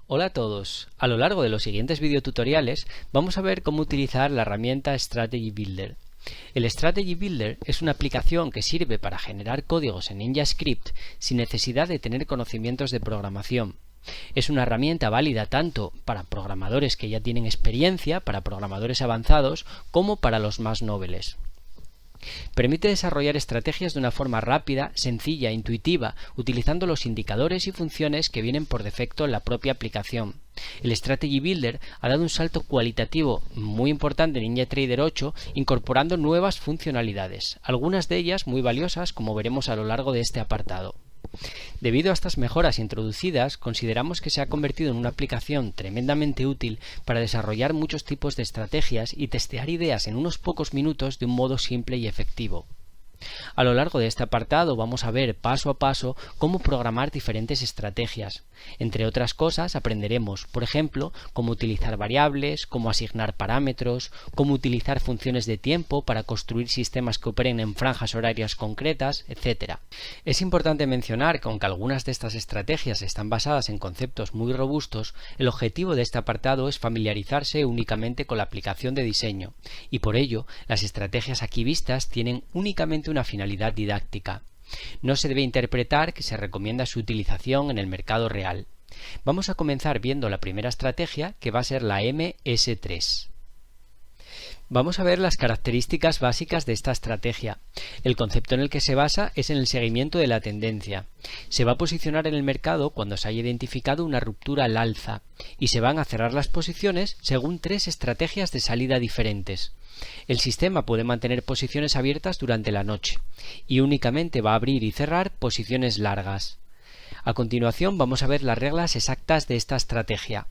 Hola a todos. A lo largo de los siguientes videotutoriales vamos a ver cómo utilizar la herramienta Strategy Builder. El Strategy Builder es una aplicación que sirve para generar códigos en NinjaScript sin necesidad de tener conocimientos de programación. Es una herramienta válida tanto para programadores que ya tienen experiencia, para programadores avanzados, como para los más noveles. Permite desarrollar estrategias de una forma rápida, sencilla e intuitiva, utilizando los indicadores y funciones que vienen por defecto en la propia aplicación. El Strategy Builder ha dado un salto cualitativo muy importante en NinjaTrader 8, incorporando nuevas funcionalidades, algunas de ellas muy valiosas, como veremos a lo largo de este apartado. Debido a estas mejoras introducidas, consideramos que se ha convertido en una aplicación tremendamente útil para desarrollar muchos tipos de estrategias y testear ideas en unos pocos minutos de un modo simple y efectivo. A lo largo de este apartado vamos a ver paso a paso cómo programar diferentes estrategias. Entre otras cosas aprenderemos, por ejemplo, cómo utilizar variables, cómo asignar parámetros, cómo utilizar funciones de tiempo para construir sistemas que operen en franjas horarias concretas, etc. Es importante mencionar que aunque algunas de estas estrategias están basadas en conceptos muy robustos, el objetivo de este apartado es familiarizarse únicamente con la aplicación de diseño, y por ello las estrategias aquí vistas tienen únicamente una finalidad didáctica. No se debe interpretar que se recomienda su utilización en el mercado real. Vamos a comenzar viendo la primera estrategia, que va a ser la MS3. Vamos a ver las características básicas de esta estrategia. El concepto en el que se basa es en el seguimiento de la tendencia. Se va a posicionar en el mercado cuando se haya identificado una ruptura al alza y se van a cerrar las posiciones según tres estrategias de salida diferentes. El sistema puede mantener posiciones abiertas durante la noche y únicamente va a abrir y cerrar posiciones largas. A continuación vamos a ver las reglas exactas de esta estrategia.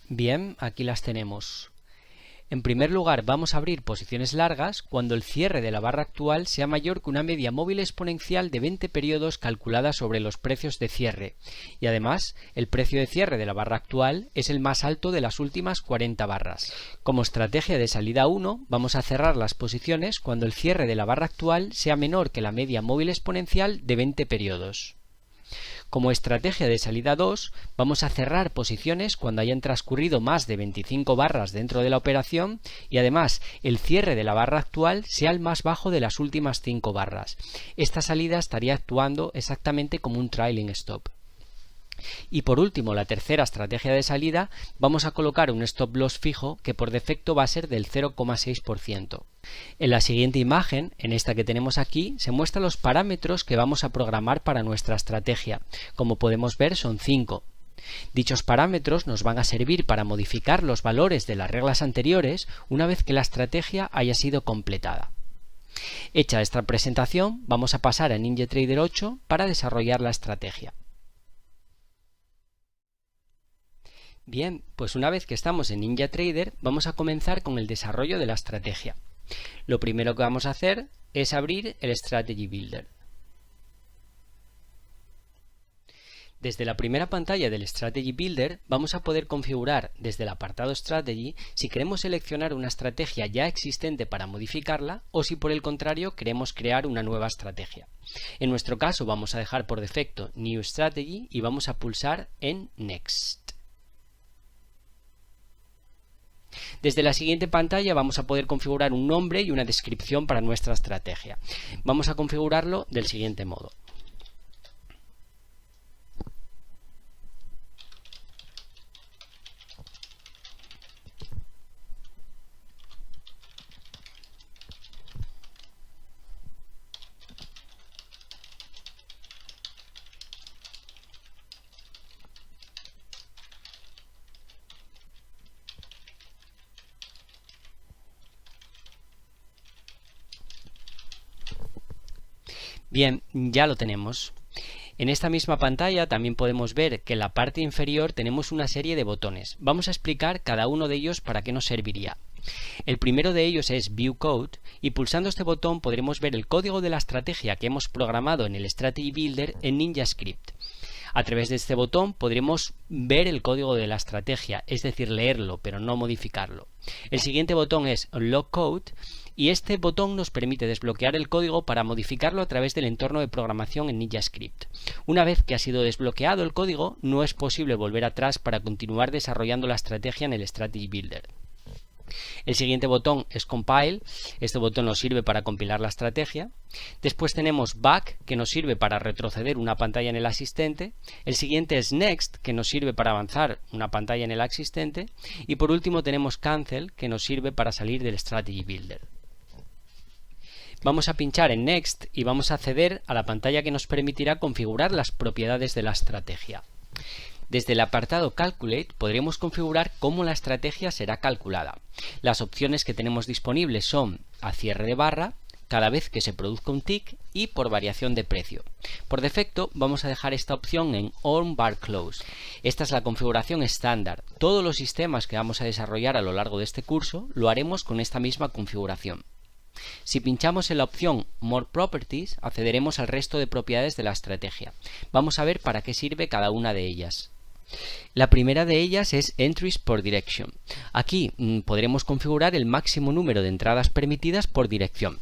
Bien, aquí las tenemos. En primer lugar, vamos a abrir posiciones largas cuando el cierre de la barra actual sea mayor que una media móvil exponencial de 20 periodos calculada sobre los precios de cierre, y además el precio de cierre de la barra actual es el más alto de las últimas 40 barras. Como estrategia de salida 1, vamos a cerrar las posiciones cuando el cierre de la barra actual sea menor que la media móvil exponencial de 20 periodos. Como estrategia de salida 2, vamos a cerrar posiciones cuando hayan transcurrido más de 25 barras dentro de la operación y además el cierre de la barra actual sea el más bajo de las últimas 5 barras. Esta salida estaría actuando exactamente como un trailing stop. Y por último, la tercera estrategia de salida, vamos a colocar un stop loss fijo que por defecto va a ser del 0,6%. En la siguiente imagen, en esta que tenemos aquí, se muestran los parámetros que vamos a programar para nuestra estrategia. Como podemos ver, son 5. Dichos parámetros nos van a servir para modificar los valores de las reglas anteriores una vez que la estrategia haya sido completada. Hecha esta presentación, vamos a pasar a NinjaTrader 8 para desarrollar la estrategia. Bien, pues una vez que estamos en NinjaTrader, vamos a comenzar con el desarrollo de la estrategia. Lo primero que vamos a hacer es abrir el Strategy Builder. Desde la primera pantalla del Strategy Builder vamos a poder configurar desde el apartado Strategy si queremos seleccionar una estrategia ya existente para modificarla o si por el contrario queremos crear una nueva estrategia. En nuestro caso vamos a dejar por defecto New Strategy y vamos a pulsar en Next. Desde la siguiente pantalla vamos a poder configurar un nombre y una descripción para nuestra estrategia. Vamos a configurarlo del siguiente modo. Bien, ya lo tenemos. En esta misma pantalla también podemos ver que en la parte inferior tenemos una serie de botones. Vamos a explicar cada uno de ellos para qué nos serviría. El primero de ellos es View Code y pulsando este botón podremos ver el código de la estrategia que hemos programado en el Strategy Builder en NinjaScript. A través de este botón podremos ver el código de la estrategia, es decir, leerlo, pero no modificarlo. El siguiente botón es Unlock Code y este botón nos permite desbloquear el código para modificarlo a través del entorno de programación en NinjaScript. Una vez que ha sido desbloqueado el código, no es posible volver atrás para continuar desarrollando la estrategia en el Strategy Builder. El siguiente botón es Compile, este botón nos sirve para compilar la estrategia. Después tenemos Back, que nos sirve para retroceder una pantalla en el asistente. El siguiente es Next, que nos sirve para avanzar una pantalla en el asistente. Y por último tenemos Cancel, que nos sirve para salir del Strategy Builder. Vamos a pinchar en Next y vamos a acceder a la pantalla que nos permitirá configurar las propiedades de la estrategia. Desde el apartado Calculate podremos configurar cómo la estrategia será calculada. Las opciones que tenemos disponibles son a cierre de barra, cada vez que se produzca un tick y por variación de precio. Por defecto vamos a dejar esta opción en On Bar Close. Esta es la configuración estándar. Todos los sistemas que vamos a desarrollar a lo largo de este curso lo haremos con esta misma configuración. Si pinchamos en la opción More Properties, accederemos al resto de propiedades de la estrategia. Vamos a ver para qué sirve cada una de ellas. La primera de ellas es Entries por Direction. Aquí podremos configurar el máximo número de entradas permitidas por dirección.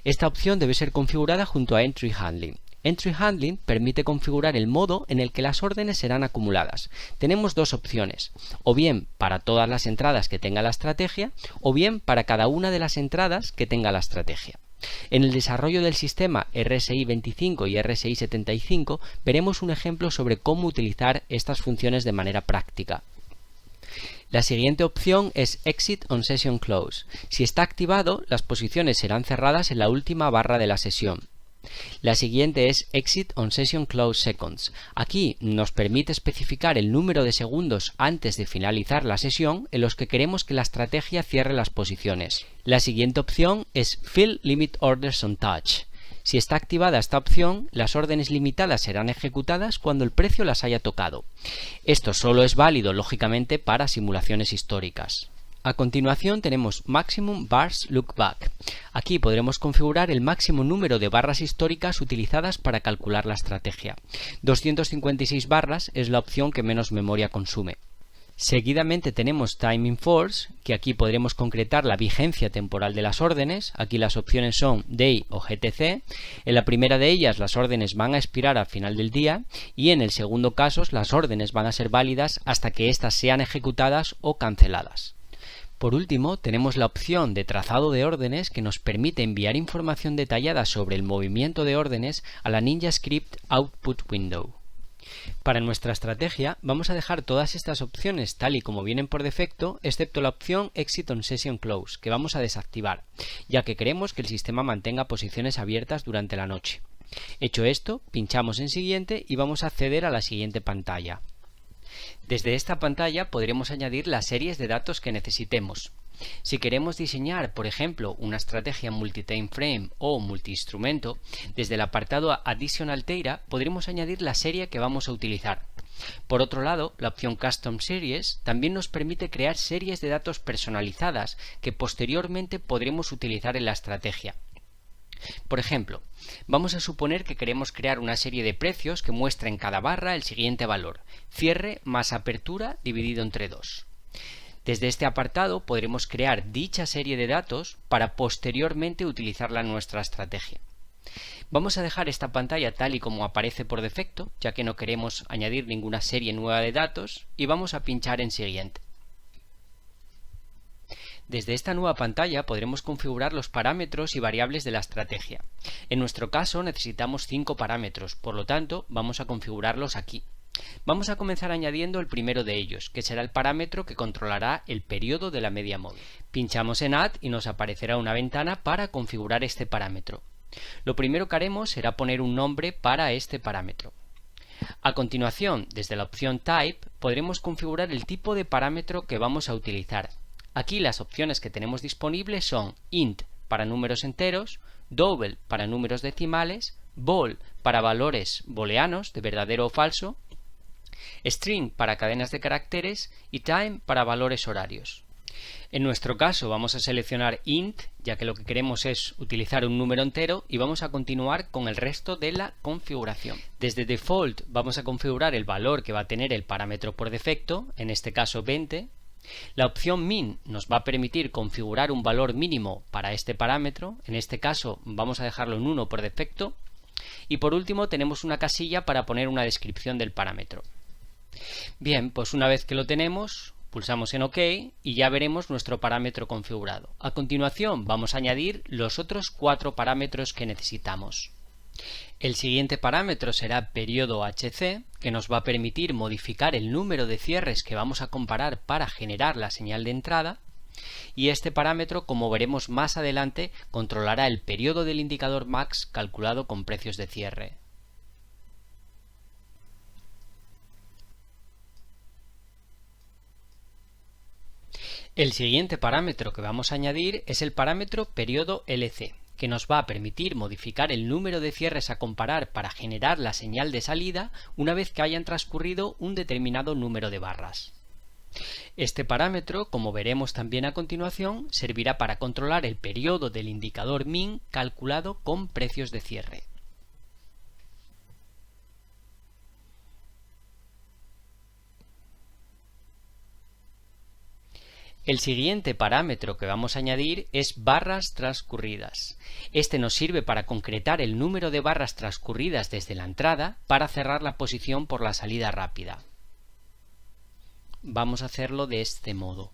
Esta opción debe ser configurada junto a Entry Handling. Entry Handling permite configurar el modo en el que las órdenes serán acumuladas. Tenemos dos opciones, o bien para todas las entradas que tenga la estrategia, o bien para cada una de las entradas que tenga la estrategia. En el desarrollo del sistema RSI 25 y RSI 75 veremos un ejemplo sobre cómo utilizar estas funciones de manera práctica. La siguiente opción es Exit on Session Close. Si está activado, las posiciones serán cerradas en la última barra de la sesión. La siguiente es Exit on Session Close Seconds. Aquí nos permite especificar el número de segundos antes de finalizar la sesión en los que queremos que la estrategia cierre las posiciones. La siguiente opción es Fill Limit Orders on Touch. Si está activada esta opción, las órdenes limitadas serán ejecutadas cuando el precio las haya tocado. Esto solo es válido, lógicamente, para simulaciones históricas. A continuación tenemos Maximum Bars Lookback. Aquí podremos configurar el máximo número de barras históricas utilizadas para calcular la estrategia. 256 barras es la opción que menos memoria consume. Seguidamente tenemos Time in Force, que aquí podremos concretar la vigencia temporal de las órdenes. Aquí las opciones son Day o GTC. En la primera de ellas las órdenes van a expirar al final del día y en el segundo caso las órdenes van a ser válidas hasta que éstas sean ejecutadas o canceladas. Por último, tenemos la opción de trazado de órdenes que nos permite enviar información detallada sobre el movimiento de órdenes a la NinjaScript Output Window. Para nuestra estrategia vamos a dejar todas estas opciones tal y como vienen por defecto, excepto la opción Exit on Session Close, que vamos a desactivar, ya que queremos que el sistema mantenga posiciones abiertas durante la noche. Hecho esto, pinchamos en Siguiente y vamos a acceder a la siguiente pantalla. Desde esta pantalla podremos añadir las series de datos que necesitemos. Si queremos diseñar, por ejemplo, una estrategia multi-time frame o multi-instrumento, desde el apartado Additional Data podremos añadir la serie que vamos a utilizar. Por otro lado, la opción Custom Series también nos permite crear series de datos personalizadas que posteriormente podremos utilizar en la estrategia. Por ejemplo, vamos a suponer que queremos crear una serie de precios que muestra en cada barra el siguiente valor: cierre más apertura dividido entre 2. Desde este apartado podremos crear dicha serie de datos para posteriormente utilizarla en nuestra estrategia. Vamos a dejar esta pantalla tal y como aparece por defecto, ya que no queremos añadir ninguna serie nueva de datos, y vamos a pinchar en Siguiente. Desde esta nueva pantalla podremos configurar los parámetros y variables de la estrategia. En nuestro caso necesitamos 5 parámetros, por lo tanto vamos a configurarlos aquí. Vamos a comenzar añadiendo el primero de ellos, que será el parámetro que controlará el periodo de la media móvil. Pinchamos en Add y nos aparecerá una ventana para configurar este parámetro. Lo primero que haremos será poner un nombre para este parámetro. A continuación, desde la opción Type, podremos configurar el tipo de parámetro que vamos a utilizar. Aquí las opciones que tenemos disponibles son int para números enteros, double para números decimales, bool para valores booleanos de verdadero o falso, string para cadenas de caracteres y time para valores horarios. En nuestro caso vamos a seleccionar int, ya que lo que queremos es utilizar un número entero, y vamos a continuar con el resto de la configuración. Desde default vamos a configurar el valor que va a tener el parámetro por defecto, en este caso 20. La opción min nos va a permitir configurar un valor mínimo para este parámetro. En este caso vamos a dejarlo en 1 por defecto. Y por último tenemos una casilla para poner una descripción del parámetro. Bien, pues una vez que lo tenemos, pulsamos en OK y ya veremos nuestro parámetro configurado. A continuación vamos a añadir los otros 4 parámetros que necesitamos. El siguiente parámetro será periodo HC, que nos va a permitir modificar el número de cierres que vamos a comparar para generar la señal de entrada. Y este parámetro, como veremos más adelante, controlará el periodo del indicador max calculado con precios de cierre. El siguiente parámetro que vamos a añadir es el parámetro periodo LC, que nos va a permitir modificar el número de cierres a comparar para generar la señal de salida una vez que hayan transcurrido un determinado número de barras. Este parámetro, como veremos también a continuación, servirá para controlar el periodo del indicador min calculado con precios de cierre. El siguiente parámetro que vamos a añadir es barras transcurridas. Este nos sirve para concretar el número de barras transcurridas desde la entrada para cerrar la posición por la salida rápida. Vamos a hacerlo de este modo.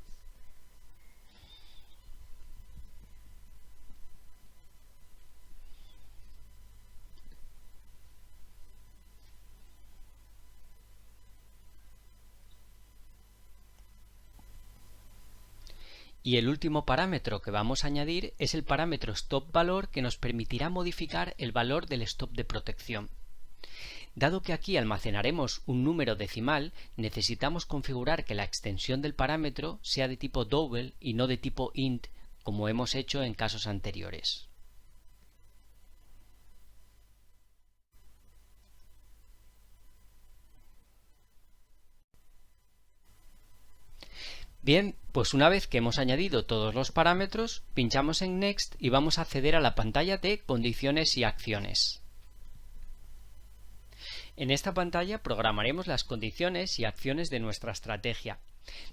Y el último parámetro que vamos a añadir es el parámetro stop valor, que nos permitirá modificar el valor del stop de protección. Dado que aquí almacenaremos un número decimal, necesitamos configurar que la extensión del parámetro sea de tipo double y no de tipo int, como hemos hecho en casos anteriores. Bien, pues una vez que hemos añadido todos los parámetros, pinchamos en Next y vamos a acceder a la pantalla de Condiciones y Acciones. En esta pantalla programaremos las condiciones y acciones de nuestra estrategia.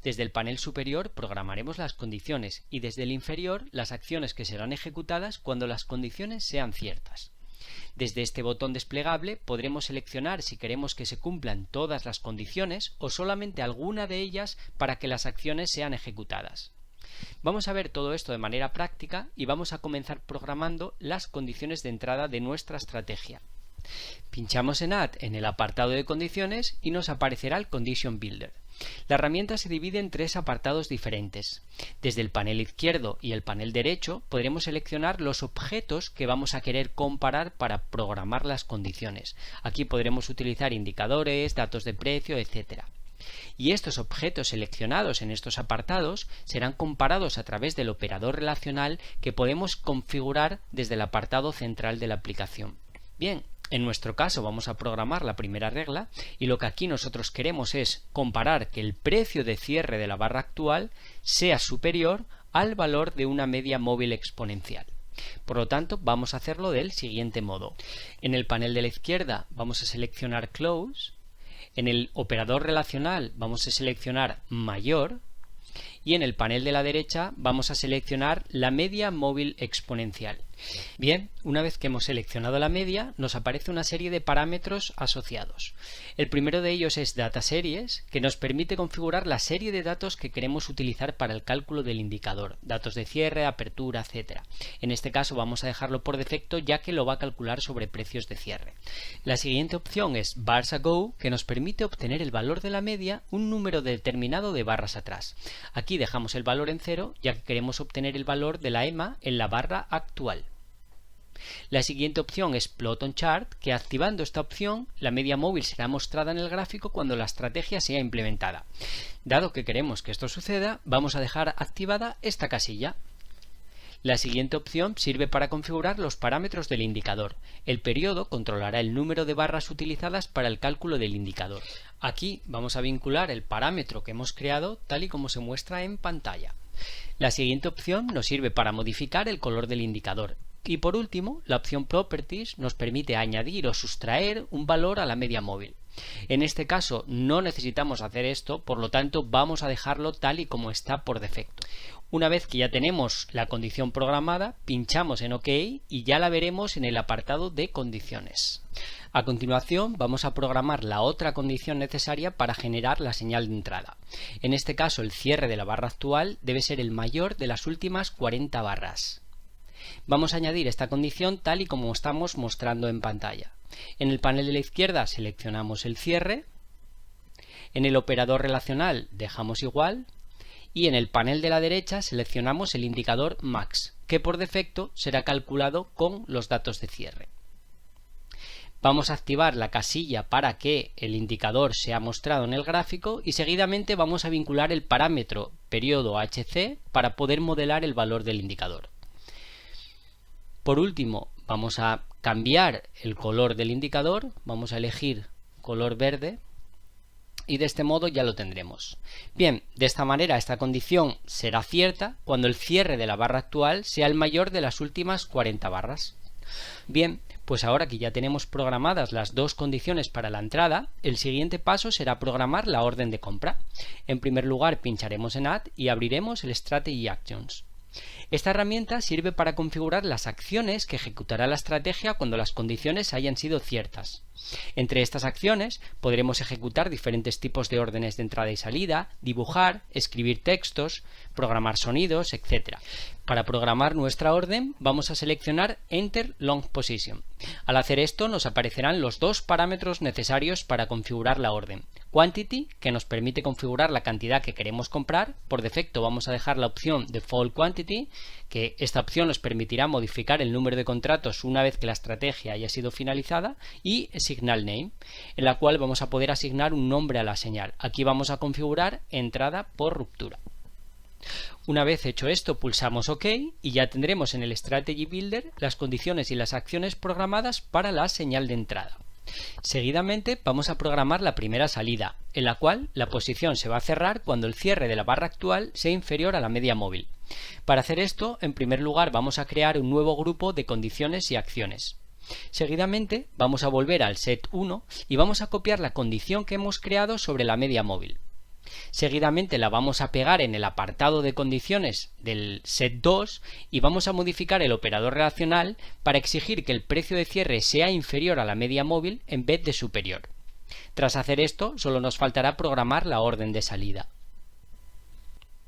Desde el panel superior programaremos las condiciones y desde el inferior las acciones que serán ejecutadas cuando las condiciones sean ciertas. Desde este botón desplegable podremos seleccionar si queremos que se cumplan todas las condiciones o solamente alguna de ellas para que las acciones sean ejecutadas. Vamos a ver todo esto de manera práctica y vamos a comenzar programando las condiciones de entrada de nuestra estrategia. Pinchamos en Add en el apartado de condiciones y nos aparecerá el Condition Builder. La herramienta se divide en 3 apartados diferentes. Desde el panel izquierdo y el panel derecho podremos seleccionar los objetos que vamos a querer comparar para programar las condiciones. Aquí podremos utilizar indicadores, datos de precio, etc. Y estos objetos seleccionados en estos apartados serán comparados a través del operador relacional que podemos configurar desde el apartado central de la aplicación. Bien, en nuestro caso vamos a programar la primera regla y lo que aquí nosotros queremos es comparar que el precio de cierre de la barra actual sea superior al valor de una media móvil exponencial. Por lo tanto, vamos a hacerlo del siguiente modo. En el panel de la izquierda vamos a seleccionar Close, en el operador relacional vamos a seleccionar Mayor y en el panel de la derecha vamos a seleccionar la media móvil exponencial. Bien, una vez que hemos seleccionado la media, nos aparece una serie de parámetros asociados. El primero de ellos es Data Series, que nos permite configurar la serie de datos que queremos utilizar para el cálculo del indicador, datos de cierre, apertura, etc. En este caso vamos a dejarlo por defecto ya que lo va a calcular sobre precios de cierre. La siguiente opción es Bars Ago, que nos permite obtener el valor de la media un número determinado de barras atrás. Aquí dejamos el valor en 0 ya que queremos obtener el valor de la EMA en la barra actual. La siguiente opción es Plot on Chart, que activando esta opción la media móvil será mostrada en el gráfico cuando la estrategia sea implementada. Dado que queremos que esto suceda, vamos a dejar activada esta casilla. La siguiente opción sirve para configurar los parámetros del indicador. El periodo controlará el número de barras utilizadas para el cálculo del indicador. Aquí vamos a vincular el parámetro que hemos creado tal y como se muestra en pantalla. La siguiente opción nos sirve para modificar el color del indicador. Y por último, la opción Properties nos permite añadir o sustraer un valor a la media móvil. En este caso no necesitamos hacer esto, por lo tanto vamos a dejarlo tal y como está por defecto. Una vez que ya tenemos la condición programada, pinchamos en OK y ya la veremos en el apartado de condiciones. A continuación vamos a programar la otra condición necesaria para generar la señal de entrada. En este caso el cierre de la barra actual debe ser el mayor de las últimas 40 barras. Vamos a añadir esta condición tal y como estamos mostrando en pantalla. En el panel de la izquierda seleccionamos el cierre, en el operador relacional dejamos igual y en el panel de la derecha seleccionamos el indicador max, que por defecto será calculado con los datos de cierre. Vamos a activar la casilla para que el indicador sea mostrado en el gráfico y seguidamente vamos a vincular el parámetro periodo HC para poder modelar el valor del indicador. Por último, vamos a cambiar el color del indicador, vamos a elegir color verde y de este modo ya lo tendremos. Bien, de esta manera esta condición será cierta cuando el cierre de la barra actual sea el mayor de las últimas 40 barras. Bien, pues ahora que ya tenemos programadas las dos condiciones para la entrada, el siguiente paso será programar la orden de compra. En primer lugar pincharemos en Add y abriremos el Strategy Actions. Esta herramienta sirve para configurar las acciones que ejecutará la estrategia cuando las condiciones hayan sido ciertas. Entre estas acciones podremos ejecutar diferentes tipos de órdenes de entrada y salida, dibujar, escribir textos, programar sonidos, etc. Para programar nuestra orden vamos a seleccionar Enter Long Position. Al hacer esto nos aparecerán los dos parámetros necesarios para configurar la orden. Quantity, que nos permite configurar la cantidad que queremos comprar. Por defecto vamos a dejar la opción Default Quantity, que esta opción nos permitirá modificar el número de contratos una vez que la estrategia haya sido finalizada, y Signal Name, en la cual vamos a poder asignar un nombre a la señal. Aquí vamos a configurar entrada por ruptura. Una vez hecho esto pulsamos OK y ya tendremos en el Strategy Builder las condiciones y las acciones programadas para la señal de entrada. Seguidamente vamos a programar la primera salida, en la cual la posición se va a cerrar cuando el cierre de la barra actual sea inferior a la media móvil. Para hacer esto, en primer lugar vamos a crear un nuevo grupo de condiciones y acciones. Seguidamente vamos a volver al set 1 y vamos a copiar la condición que hemos creado sobre la media móvil. Seguidamente la vamos a pegar en el apartado de condiciones del set 2 y vamos a modificar el operador relacional para exigir que el precio de cierre sea inferior a la media móvil en vez de superior. Tras hacer esto, solo nos faltará programar la orden de salida.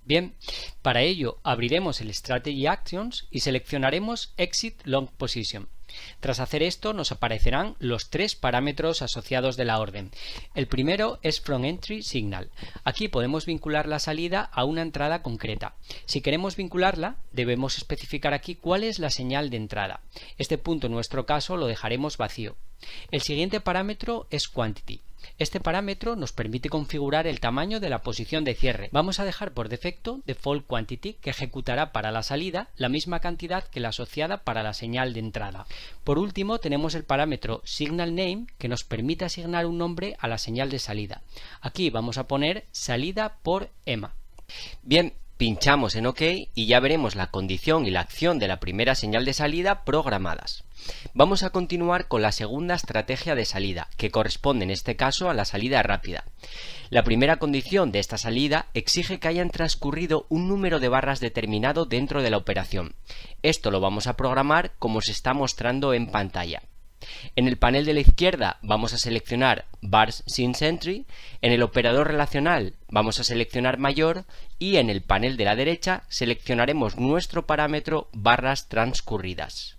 Bien, para ello abriremos el Strategy Actions y seleccionaremos Exit Long Position. Tras hacer esto nos aparecerán los tres parámetros asociados de la orden. El primero es From Entry Signal. Aquí podemos vincular la salida a una entrada concreta. Si queremos vincularla, debemos especificar aquí cuál es la señal de entrada. Este punto en nuestro caso lo dejaremos vacío. El siguiente parámetro es Quantity. Este parámetro nos permite configurar el tamaño de la posición de cierre. Vamos a dejar por defecto Default Quantity, que ejecutará para la salida la misma cantidad que la asociada para la señal de entrada. Por último tenemos el parámetro Signal Name, que nos permite asignar un nombre a la señal de salida. Aquí vamos a poner salida por EMA. Bien, pinchamos en OK y ya veremos la condición y la acción de la primera señal de salida programadas. Vamos a continuar con la segunda estrategia de salida, que corresponde en este caso a la salida rápida. La primera condición de esta salida exige que hayan transcurrido un número de barras determinado dentro de la operación. Esto lo vamos a programar como se está mostrando en pantalla. En el panel de la izquierda vamos a seleccionar Bars Since Entry, en el operador relacional vamos a seleccionar mayor y en el panel de la derecha seleccionaremos nuestro parámetro barras transcurridas.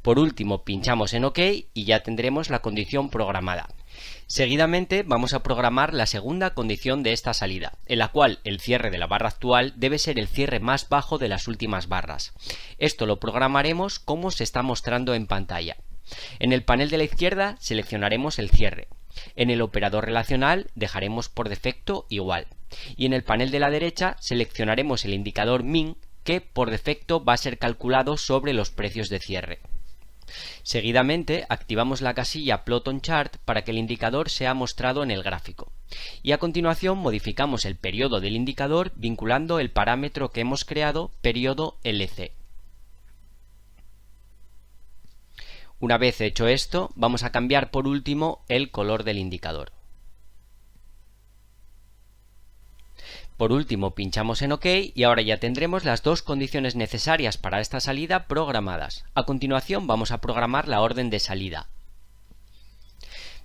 Por último pinchamos en OK y ya tendremos la condición programada. Seguidamente vamos a programar la segunda condición de esta salida, en la cual el cierre de la barra actual debe ser el cierre más bajo de las últimas barras. Esto lo programaremos como se está mostrando en pantalla. En el panel de la izquierda seleccionaremos el cierre. En el operador relacional dejaremos por defecto igual. Y en el panel de la derecha seleccionaremos el indicador Min, que por defecto va a ser calculado sobre los precios de cierre. Seguidamente activamos la casilla Plot on Chart para que el indicador sea mostrado en el gráfico. Y a continuación modificamos el periodo del indicador vinculando el parámetro que hemos creado, periodo LC. Una vez hecho esto, vamos a cambiar por último el color del indicador. Por último, pinchamos en OK y ahora ya tendremos las dos condiciones necesarias para esta salida programadas. A continuación vamos a programar la orden de salida.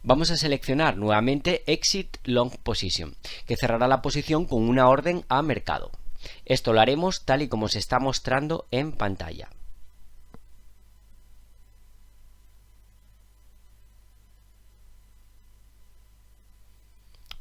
Vamos a seleccionar nuevamente Exit Long Position, que cerrará la posición con una orden a mercado. Esto lo haremos tal y como se está mostrando en pantalla.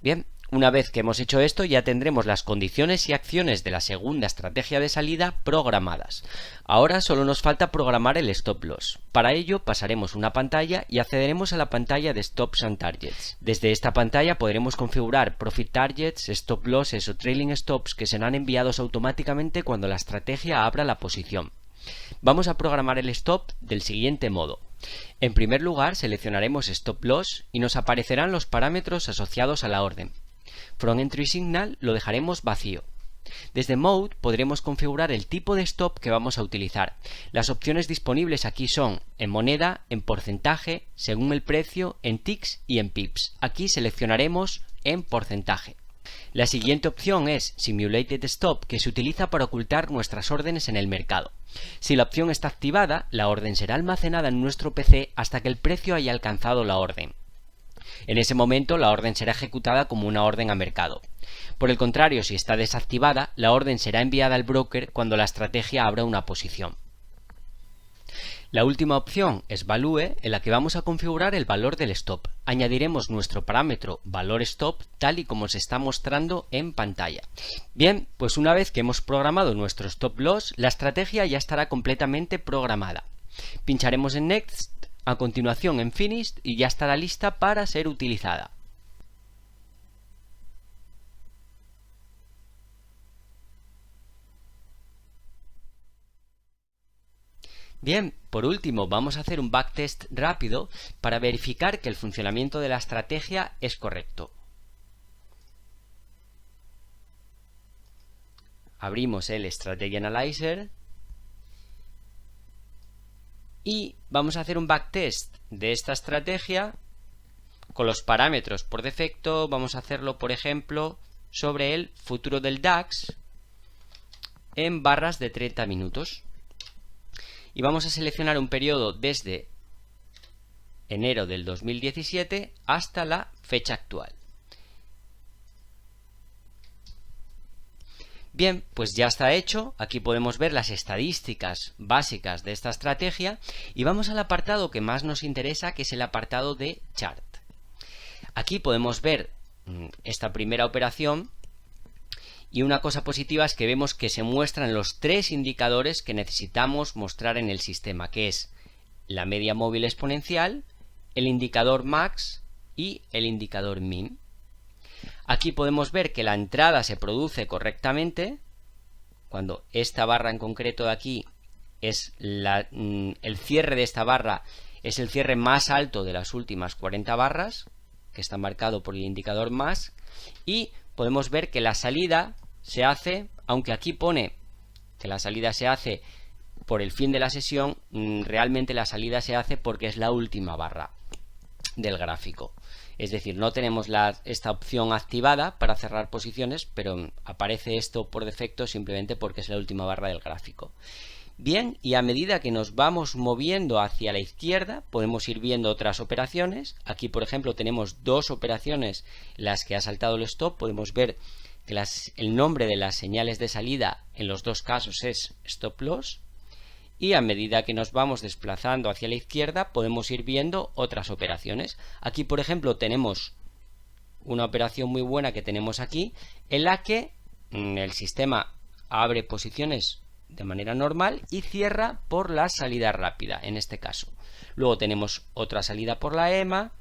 Bien, una vez que hemos hecho esto ya tendremos las condiciones y acciones de la segunda estrategia de salida programadas. Ahora solo nos falta programar el Stop Loss. Para ello pasaremos una pantalla y accederemos a la pantalla de Stops and Targets. Desde esta pantalla podremos configurar Profit Targets, Stop Losses o Trailing Stops que serán enviados automáticamente cuando la estrategia abra la posición. Vamos a programar el Stop del siguiente modo. En primer lugar seleccionaremos Stop Loss y nos aparecerán los parámetros asociados a la orden. From Entry Signal lo dejaremos vacío. Desde Mode podremos configurar el tipo de stop que vamos a utilizar. Las opciones disponibles aquí son en moneda, en porcentaje, según el precio, en ticks y en pips. Aquí seleccionaremos en porcentaje. La siguiente opción es Simulated Stop, que se utiliza para ocultar nuestras órdenes en el mercado. Si la opción está activada, la orden será almacenada en nuestro PC hasta que el precio haya alcanzado la orden. En ese momento la orden será ejecutada como una orden a mercado. Por el contrario, si está desactivada, la orden será enviada al broker cuando la estrategia abra una posición. La última opción es Value, en la que vamos a configurar el valor del stop. Añadiremos nuestro parámetro valor stop tal y como se está mostrando en pantalla. Bien, pues una vez que hemos programado nuestro stop loss, la estrategia ya estará completamente programada. Pincharemos en Next, a continuación en Finished y ya estará lista para ser utilizada. Bien, por último vamos a hacer un backtest rápido para verificar que el funcionamiento de la estrategia es correcto. Abrimos el Strategy Analyzer y vamos a hacer un backtest de esta estrategia con los parámetros por defecto. Vamos a hacerlo, por ejemplo, sobre el futuro del DAX en barras de 30 minutos. Y vamos a seleccionar un periodo desde enero del 2017 hasta la fecha actual. Bien, pues ya está hecho. Aquí podemos ver las estadísticas básicas de esta estrategia y vamos al apartado que más nos interesa, que es el apartado de Chart. Aquí podemos ver esta primera operación y una cosa positiva es que vemos que se muestran los tres indicadores que necesitamos mostrar en el sistema, que es la media móvil exponencial, el indicador max y el indicador min. Aquí podemos ver que la entrada se produce correctamente cuando esta barra en concreto de aquí es el cierre de esta barra, es el cierre más alto de las últimas 40 barras, que está marcado por el indicador más, y podemos ver que la salida se hace, aunque aquí pone que la salida se hace por el fin de la sesión, realmente la salida se hace porque es la última barra del gráfico. Es decir, no tenemos esta opción activada para cerrar posiciones, pero aparece esto por defecto simplemente porque es la última barra del gráfico. Bien, y a medida que nos vamos moviendo hacia la izquierda, podemos ir viendo otras operaciones. Aquí, por ejemplo, tenemos dos operaciones en las que ha saltado el stop. Podemos ver que el nombre de las señales de salida en los dos casos es Stop Loss. Y a medida que nos vamos desplazando hacia la izquierda podemos ir viendo otras operaciones. Aquí, por ejemplo, tenemos una operación muy buena que tenemos aquí, en la que el sistema abre posiciones de manera normal y cierra por la salida rápida, en este caso. Luego tenemos otra salida por la EMA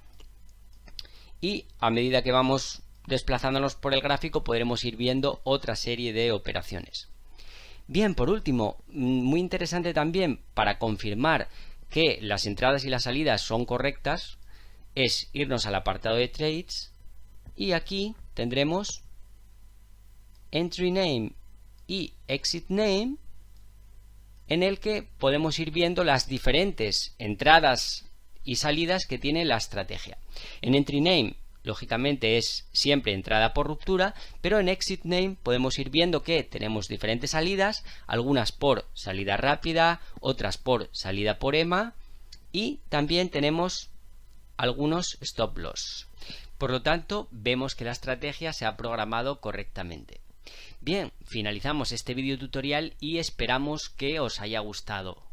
y a medida que vamos desplazándonos por el gráfico podremos ir viendo otra serie de operaciones. Bien, por último, muy interesante también para confirmar que las entradas y las salidas son correctas, es irnos al apartado de Trades y aquí tendremos Entry Name y Exit Name, en el que podemos ir viendo las diferentes entradas y salidas que tiene la estrategia. En entry name, lógicamente es siempre entrada por ruptura, pero en exit name podemos ir viendo que tenemos diferentes salidas, algunas por salida rápida, otras por salida por EMA, y también tenemos algunos stop loss. Por lo tanto, vemos que la estrategia se ha programado correctamente. Bien, finalizamos este video tutorial y esperamos que os haya gustado.